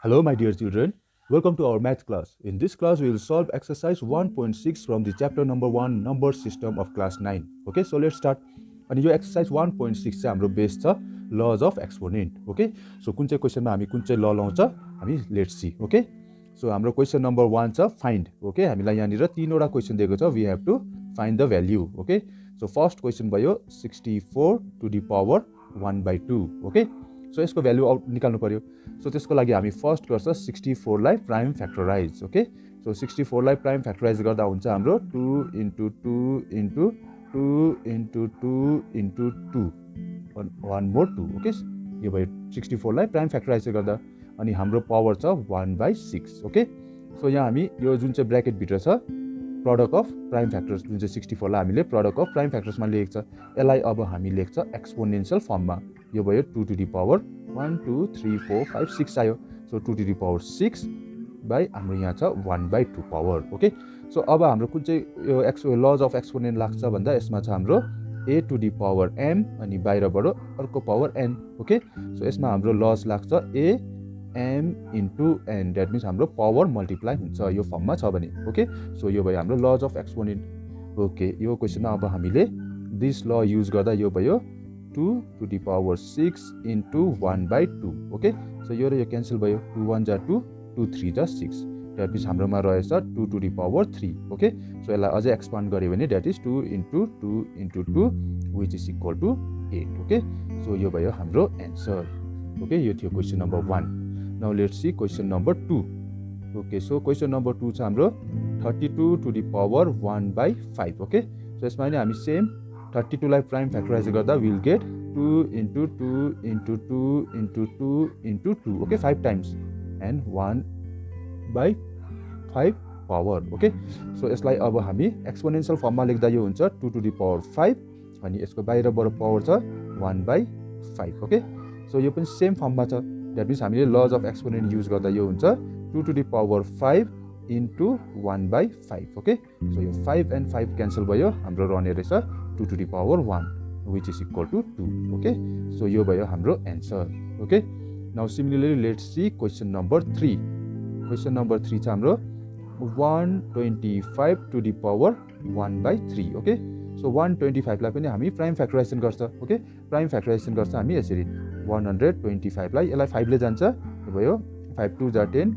Hello my dear children, welcome to our math class. In this class we will solve exercise 1.6 from the chapter number 1 number system of class 9. Okay, so let's start. अनि यो exercise 1.6 चाहिँ हाम्रो base छ laws of exponent. Okay, so कुन चाहिँ क्वेशनमा हामी कुन चाहिँ ल लाउँछ हामी let's see. Okay, so हाम्रो question number 1 छ find. Okay, हामीलाई यहाँनिर तीनवटा क्वेशन दिएको छ, we have to find the value. Okay, so first question भयो 64 to the power 1/2. Okay, so यसको भ्यालु आउट निकाल्नु पर्यो. सो त्यसको लागि हामी फर्स्ट गर्छ 64 लाई प्राइम फ्याक्टराइज. ओके, सो 64 लाई प्राइम फ्याक्टराइज गर्दा हुन्छ हाम्रो 2 into 2 into 2 into 2 into 2 one more 2. Okay, यो भयो 64 लाई प्राइम फ्याक्टराइज गर्दा. अनि हाम्रो पावर छ 1/6. ओके, सो यहाँ हामी यो जुन चाहिँ ब्र्याकेट भित्र छ प्रोडक्ट अफ प्राइम फ्याक्टर्स जुन चाहिँ 64 लाई हामीले प्रोडक्ट अफ प्राइम फ्याक्टर्समा लेखेको छ, यसलाई अब हामी लेख्छ एक्सपोनेन्शियल फर्ममा. यो भयो 2 to the power 1 2 3 4 5 6 आयो. So 2 to the power 6 by हाम्रो यहाँ छ 1/2 पावर. ओके, सो अब हाम्रो कुन चाहिँ यो लज अफ एक्सपोनेन्ट लाग्छ भन्दा यसमा छ हाम्रो a to the power m अनि बाहिरबाट अर्को पावर n. ओके, सो यसमा हाम्रो लज लाग्छ a m into n, that means हाम्रो पावर मल्टिप्लाई हुन्छ यो फर्ममा छ भने. ओके, सो यो भयो हाम्रो लज अफ एक्सपोनेन्ट. ओके, यो क्वेसनमा अब हामीले दिस ल युज गर्दा यो भयो 2 to the power 6 into 1/2. Okay, so यो र यो क्यान्सल भयो, 2 1 जा 2 2 3 जा 6, द्याट मिन्स हाम्रोमा रहेछ 2 to the power 3. Okay, so यसलाई अझै एक्सपान्ड गऱ्यो भने that is 2 into 2 into 2 which is equal to 8. Okay, so यो भयो हाम्रो एन्सर. ओके, यो थियो question number 1. Now let's see question number 2. Okay, so question number 2 छ हाम्रो 32 to the power 1/5. Okay, so यसमा नि हामी सेम 32 लाई प्राइम फ्याक्टराइज गर्दा will get 2 into 2 into 2 into 2 into 2. Okay, 5 times and 1/5 power. Okay, so यसलाई अब हामी एक्सपोनेन्शियल फर्ममा लेख्दा यो हुन्छ 2 to the power 5 अनि यसको बाहिरबाट पावर छ 1/5. ओके, सो यो पनि सेम फर्ममा छ, द्याट मिन्स हामीले लज अफ एक्सपोनेन्ट युज गर्दा यो हुन्छ 2 to the power 5 into 1/5. Okay, so यो 5 and 5 क्यान्सल भयो, हाम्रो रहने रहेछ 2 to the power 1 which is equal to 2. Okay, so यो भयो हाम्रो answer. Okay, now similarly let's see question number 3. Question number 3 छ हाम्रो 125 to the power 1/3. Okay, so 125 लाई पनि हामी प्राइम फ्याक्टराइजेसन गर्छ. ओके, प्राइम फ्याक्टराइजेसन गर्छ हामी यसरी 125 लाई यसलाई 5 ले जान्छ, यो भयो 5 2 जा 10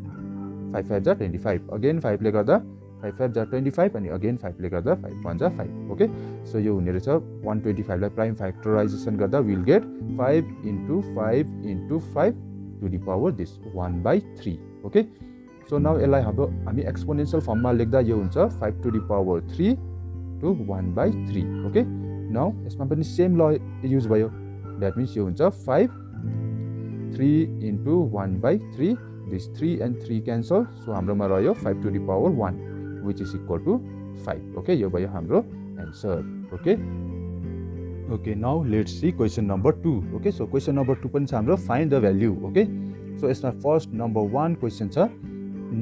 5 5 जा 25, अगेन 5 ले गर्दा 5 5 जा 25 अनि अगेन 5 ले गर्दा 5 1 जा 5. ओके, सो यो हुने रहेछ 125 लाई प्राइम फ्याक्टराइजेसन गर्दा will get 5 into 5 into 5 to the power this 1/3. Okay, so now यसलाई हामी एक्सपोनेन्शियल फर्ममा लेख्दा यो हुन्छ 5 to the power 3 to 1/3. Okay, now यसमा पनि सेम ल युज भयो, द्याट मिन्स यो हुन्छ 5 3 into 1/3. This 3 and 3 cancel, so हाम्रोमा रह्यो 5 to the power 1 which is equal to 5. Okay, यो भयो हाम्रो answer. Okay, okay, now let's see question number 2. Okay, so question number 2 पनि छ हाम्रो find the value. Okay, so यसमा फर्स्ट नम्बर 1 क्वेसन छ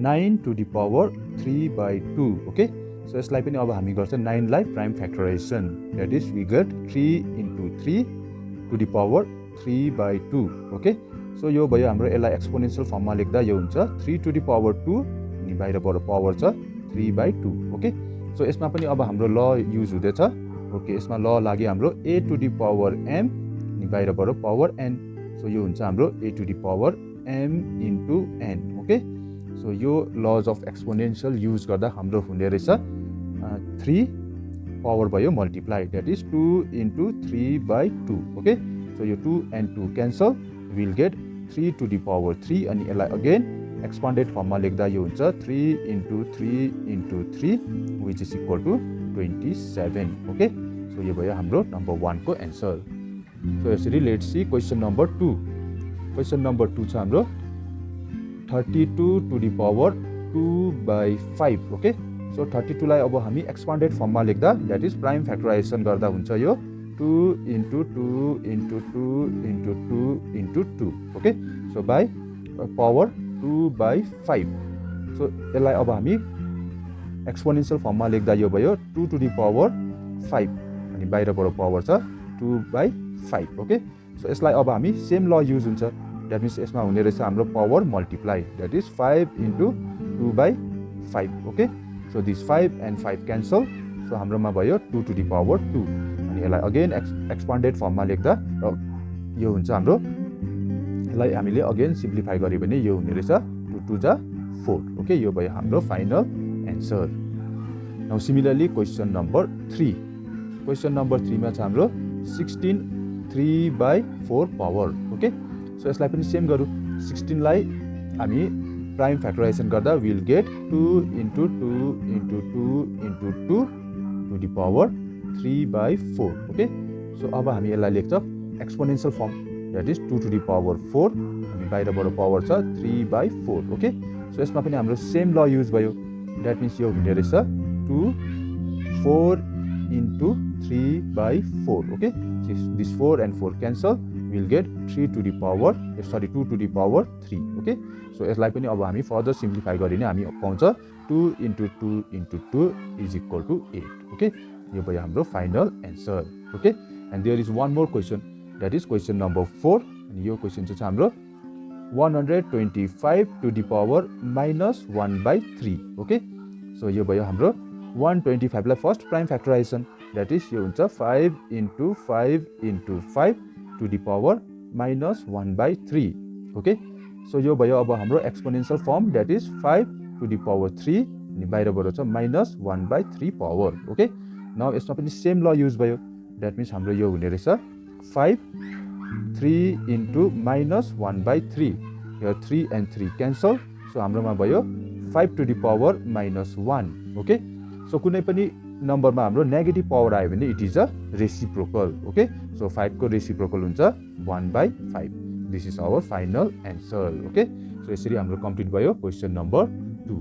9 to the power 3/2. Okay, so यसलाई पनि अब हामी गर्छ 9 लाई prime factorization, that is we get 3 into 3 to the power 3/2. Okay, so यो भयो हाम्रो, यसलाई एक्सपोनेन्शियल फर्ममा लेख्दा यो हुन्छ 3 to the power 2 अनि बाहिरबाट पावर छ 3/2. ओके, सो यसमा पनि अब हाम्रो ल युज हुँदैछ. ओके, यसमा ल लाग्यो हाम्रो a to the power m अनि बाहिरबाट पावर n, सो यो हुन्छ हाम्रो a to the power m into n. Okay, so यो लज अफ एक्सपोनेन्शियल युज गर्दा हाम्रो हुने रहेछ 3 पावर भयो multiply, that is 2 into 3/2. Okay, so यो 2 and 2 cancel, will get 3 to the power 3 अनि यसलाई अगेन एक्सपान्डेड फर्ममा लेख्दा यो हुन्छ 3 into 3 into 3 which is equal to 27. Okay, so यो भयो हाम्रो नम्बर 1 को एन्सर. सो यसरी let's see question number 2. Question number 2 छ हाम्रो 32 to the power 2/5. Okay, so 32 लाई अब हामी एक्सपान्डेड फर्ममा लेख्दा द्याट इज प्राइम फ्याक्टराइजेसन गर्दा हुन्छ यो 2 into 2 into 2 into 2 into 2. Okay, so by power 2/5. So यसलाई अब हामी एक्सपोनेन्शियल फर्ममा लेख्दा यो भयो 2 to the power 5 अनि बाहिरबाट पावर छ 2/5. ओके, सो यसलाई अब हामी सेम ल युज हुन्छ, द्याट मिन्स यसमा हुने रहेछ हाम्रो power multiply that is 5 into 2/5 okay so this 5 and 5 cancel so हाम्रोमा भयो 2 to the power 2 अनि यसलाई अगेन एक्सपान्डेड फर्ममा लेख्दा यो हुन्छ हाम्रो यसलाई हामीले अगेन सिम्प्लिफाई गर्यो भने यो हुने रहेछ 2 2 जा 4 ओके यो भयो हाम्रो final answer now similarly question number 3 question number 3 मा छ हाम्रो 16 3/4 पावर ओके सो यसलाई पनि सेम गरौँ 16 लाई हामी प्राइम फ्याक्टराइजेसन गर्दा will get 2 into 2 into 2 into 2 to the power 3/4 okay so अब हामी यसलाई लेख्छ exponential form that is 2 to the power 4 अनि बाहिरबाट पावर छ 3/4 ओके सो यसमा पनि हाम्रो सेम ल युज भयो द्याट मिन्स यो हुने रहेछ 2 4 into 3/4 okay this 4 and 4 cancel we'll get 2 to the power 3 okay so यसलाई पनि अब हामी फर्दर सिम्प्लिफाई गरिने हामी पाउँछ 2 into 2 into 2 is equal to 8 okay यो भयो हाम्रो final answer okay and there is one more question that is question number 4 अनि यो क्वेसन चाहिँ हाम्रो 125 to the power -1/3 okay so यो भयो हाम्रो 125 लाई first prime factorization that is यो हुन्छ 5 into 5 into 5 to the power -1/3 okay so यो भयो अब हाम्रो exponential form that is 5 to the power 3 अनि बाहिरबाट छ -1/3 पावर ओके नाउ यसमा पनि सेम ल युज भयो द्याट मिन्स हाम्रो यो हुने रहेछ 5 3 into -1/3 here 3 and 3 cancel so हाम्रोमा भयो 5 to the power -1 okay so कुनै पनि नम्बरमा हाम्रो नेगेटिभ पावर आयो भने it is a reciprocal okay so 5 को रेसिप्रोकल हुन्छ 1/5 this is our final answer okay so यसरी हाम्रो कम्प्लिट भयो question number 2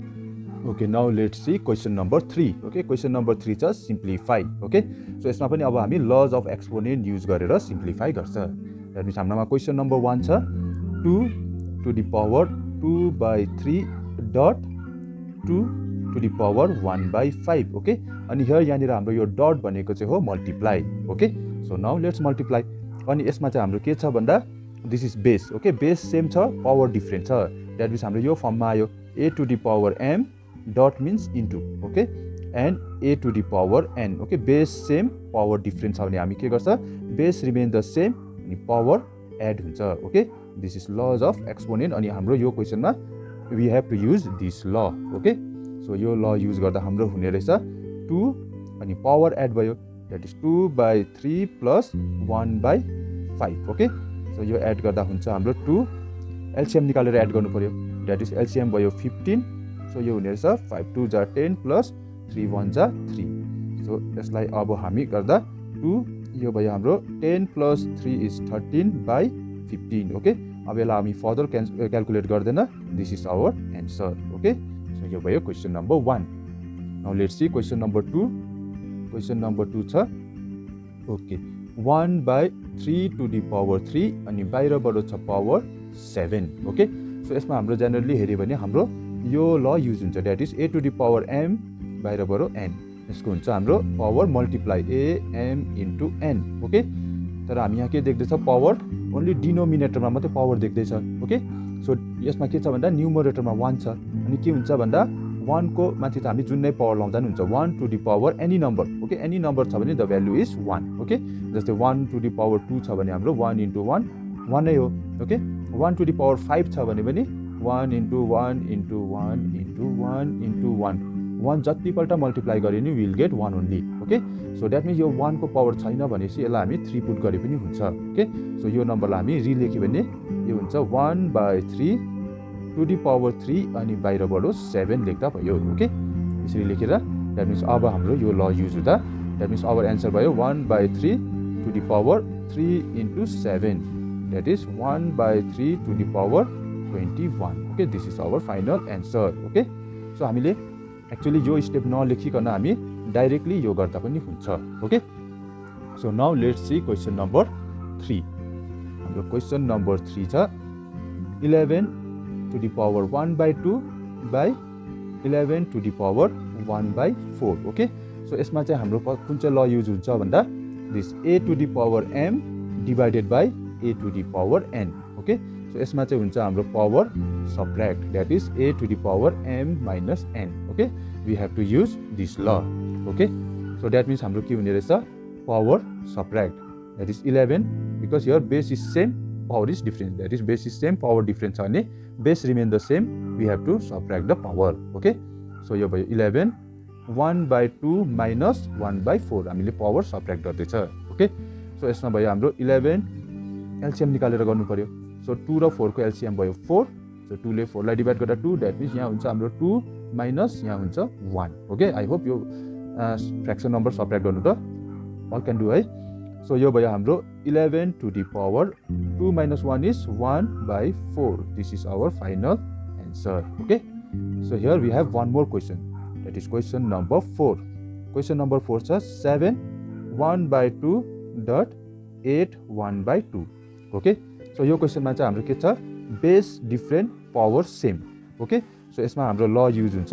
okay now let's see question number 3 okay question number 3 छ सिम्प्लिफाई ओके सो यसमा पनि अब हामी लज अफ एक्सपोनेन्ट युज गरेर सिम्प्लिफाई गर्छ द्याट मिन्स हाम्रोमा क्वेसन नम्बर 1 छ 2 to the power 2/3 dot 2 to the power 1/5 okay अनि हियर यहाँनिर हाम्रो यो डट भनेको चाहिँ हो multiply okay so now let's multiply अनि यसमा चाहिँ हाम्रो के छ भन्दा this is base okay base same छ पावर डिफ्रेन्ट छ द्याट मिन्स हाम्रो यो फर्ममा आयो a to the power m dot means into okay and a to the power n okay base same power different छ भने हामी के गर्छ बेस रिमेन द सेम अनि पावर एड हुन्छ okay this is laws of exponent अनि हाम्रो यो क्वेसनमा we have to use this law okay so यो ल युज गर्दा हाम्रो हुने रहेछ 2 अनि पावर एड भयो that is 2/3 plus 1/5 okay so यो एड गर्दा हुन्छ हाम्रो 2 एलसिएम निकालेर एड गर्नु पर्यो द्याट इज एलसिएम भयो 15 सो यो हुने रहेछ 5 2 जा 10 प्लस 3 1 जा 3 सो यसलाई अब हामी गर्दा 2 यो भयो हाम्रो 10 प्लस 3 इज 13/15 ओके अब यसलाई हामी फर्दर क्याल्कुलेट गर्दैन this is our answer okay so यो भयो question number 1 now let's see question number 2 question number 2 छ ओके 1/3 to the power 3 अनि बाहिरबाट छ पावर 7 ओके सो यसमा हाम्रो जेनरली हेऱ्यो भने हाम्रो यो ल युज हुन्छ that is a to the power m बाहिरबाट n यसको हुन्छ हाम्रो power multiply am into n okay तर हामी यहाँ के देख्दैछ पावर ओन्ली डिनोमिनेटरमा मात्रै पावर देख्दैछ ओके सो यसमा के छ भन्दा न्युमरेटरमा 1 छ अनि के हुन्छ भन्दा 1 को माथि त हामी जुन नै पावर लाउँदा पनि हुन्छ 1 to the power any number okay any number छ भने द भ्यालु इज 1 ओके जस्तै 1 to the power 2 छ भने हाम्रो 1 into 1 1 नै हो ओके 1 to the power 5 छ भने पनि 1 into 1 into 1 into 1 into 1 1 जतिपल्ट मल्टिप्लाई गरे नि will get 1 only okay so that means यो 1 को पावर छैन भनेपछि यसलाई हामी 3 पुट गरे पनि हुन्छ ओके सो यो नम्बरलाई हामी रिलेख्यो भने यो हुन्छ 1/3 to the power 3 अनि बाहिरबाट 7 लेख्दा भयो ओके यसरी लेखेर द्याट मिन्स अब हाम्रो यो ल युज हुँदा द्याट मिन्स आवर एन्सर भयो 1/3 to the power 3 into 7 that is 1/3 to the power 21 okay this is our final answer okay so हामीले एक्चुअली यो स्टेप नलेखिकन हामी डाइरेक्टली यो गर्दा पनि हुन्छ okay so now let's see question number 3 हाम्रो क्वेसन नम्बर 3 छ 11 to the power 1/2 by 11 to the power 1/4 okay so यसमा चाहिँ हाम्रो कुन चाहिँ ल युज हुन्छ भन्दा this a to the power m divided by a to the power n okay so यसमा चाहिँ हुन्छ हाम्रो power subtract, that is a to the power m minus n. Okay, we have to use this law. Okay, so that means हाम्रो के हुने रहेछ, power subtract, that is 11 because here base is same, power is different. That is base is same, power different छ भने base remain the same, we have to subtract the power. Okay, so यो भयो 11 1/2 minus 1/4 हामीले power subtract गर्दैछ. Okay, so यसमा भयो हाम्रो 11 LCM निकालेर गर्नु पर्यो. सो 2 र 4 को एलसिएम भयो 4. सो 2 ले 4 लाई डिभाइड गर्दा 2, द्याट मिन्स यहाँ हुन्छ हाम्रो 2 माइनस यहाँ हुन्छ 1. ओके, आई होप यो फ्र्याक्सन नम्बर सब्ट्र्याक्ट गर्नु त अल क्यान डु है. सो यो भयो हाम्रो 11 to the power 2 minus 1 is 1/4. This is our final answer. Okay, so here we have one more question, that is question number 4. Question number 4 is 7 1/2 dot 8 1/2. Okay, so यो क्वेसनमा चाहिँ हाम्रो के छ, base different power same. Okay, so यसमा हाम्रो ल use हुन्छ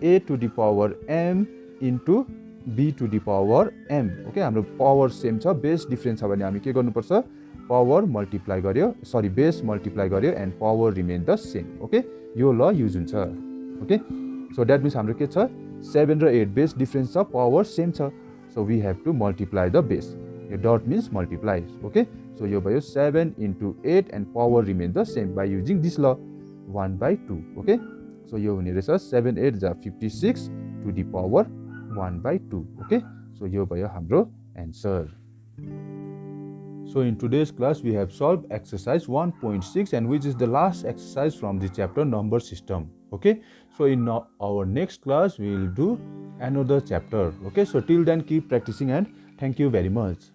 a to the power m into b to the power m. Okay, हाम्रो पावर सेम छ, बेस डिफ्रेन्ट छ भने हामी के गर्नुपर्छ, पावर मल्टिप्लाई गर्यो, सरी बेस मल्टिप्लाई गर्यो and power remain the same. Okay, यो ल युज हुन्छ. ओके, सो द्याट मिन्स हाम्रो के छ, 7 र 8 बेस डिफ्रेन्स छ, पावर सेम छ, so we have to multiply the base. यो dot means multiply. Okay, so यो भयो 7 into 8 and power remain the same by using this law 1/2. Okay, so यो हुने रहेछ 7 8 जा 56 to the power 1/2. Okay, so यो भयो हाम्रो answer. So in today's class we have solved exercise 1.6 and which is the last exercise from the chapter number system. Okay, so in our next class we will do another chapter. Okay, so till then keep practicing and thank you very much.